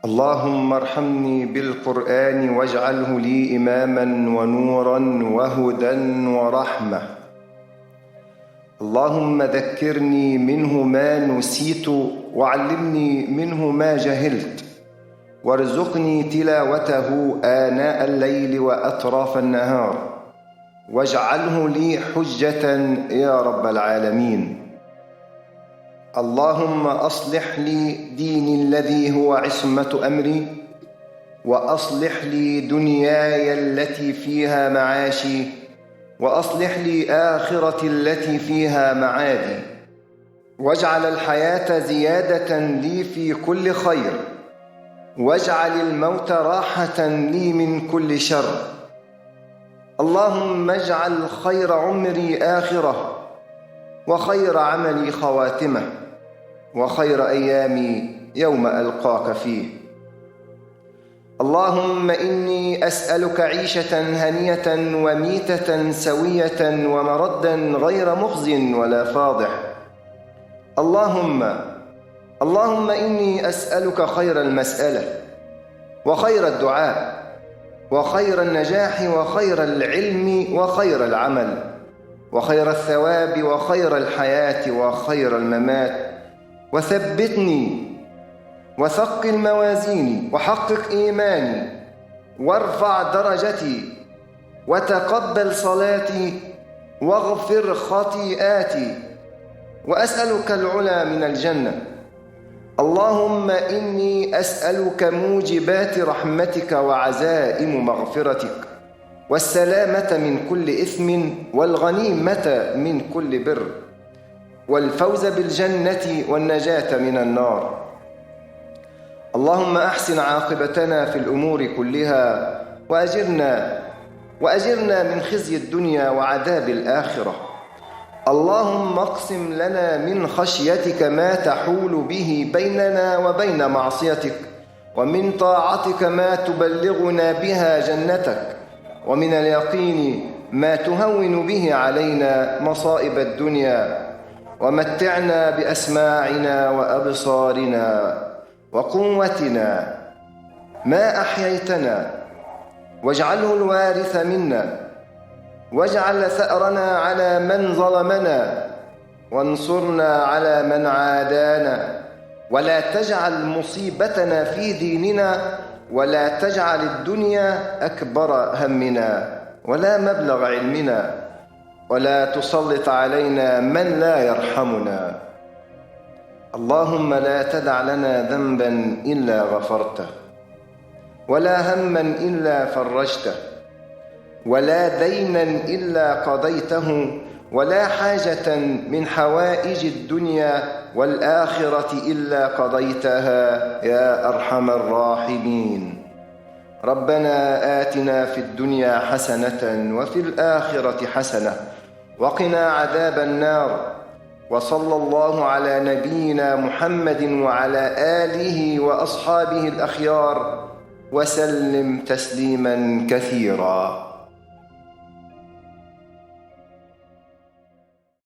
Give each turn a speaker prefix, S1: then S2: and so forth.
S1: اللهم ارحمني بالقرآن واجعله لي إماما ونورا وهدى ورحمة. اللهم ذكرني منه ما نسيت وعلمني منه ما جهلت، وارزقني تلاوته آناء الليل وأطراف النهار، واجعله لي حجة يا رب العالمين. اللهم أصلح لي ديني الذي هو عصمة أمري، وأصلح لي دنياي التي فيها معاشي، وأصلح لي آخرتي التي فيها معادي، واجعل الحياة زيادة لي في كل خير، واجعل الموت راحة لي من كل شر. اللهم اجعل خير عمري آخرة، وخير عملي خواتمة، وخير أيامي يوم ألقاك فيه. اللهم إني أسألك عيشة هنية وميتة سوية ومردا غير مخز ولا فاضح. اللهم إني أسألك خير المسألة، وخير الدعاء، وخير النجاح، وخير العلم، وخير العمل، وخير الثواب، وخير الحياة، وخير الممات. وثبتني وثقل موازيني، وحقق إيماني، وارفع درجتي، وتقبل صلاتي، واغفر خطيئاتي، وأسألك العلا من الجنة. اللهم إني أسألك موجبات رحمتك وعزائم مغفرتك، والسلامة من كل إثم، والغنيمة من كل بر، والفوز بالجنة والنجاة من النار. اللهم أحسن عاقبتنا في الأمور كلها، وأجرنا من خزي الدنيا وعذاب الآخرة. اللهم اقسم لنا من خشيتك ما تحول به بيننا وبين معصيتك، ومن طاعتك ما تبلغنا بها جنتك، ومن اليقين ما تهون به علينا مصائب الدنيا. ومتعنا بأسماعنا وأبصارنا وقوتنا ما أحييتنا، واجعله الوارث منا، واجعل ثأرنا على من ظلمنا، وانصرنا على من عادانا، ولا تجعل مصيبتنا في ديننا، ولا تجعل الدنيا أكبر همنا ولا مبلغ علمنا، ولا تسلط علينا من لا يرحمنا. اللهم لا تدع لنا ذنبا إلا غفرته، ولا هما إلا فرجته، ولا دينا إلا قضيته، ولا حاجة من حوائج الدنيا والآخرة إلا قضيتها يا أرحم الراحمين. ربنا آتنا في الدنيا حسنة وفي الآخرة حسنة وقنا عذاب النار. وصلى الله على نبينا محمد وعلى آله وأصحابه الأخيار، وسلم تسليما كثيرا.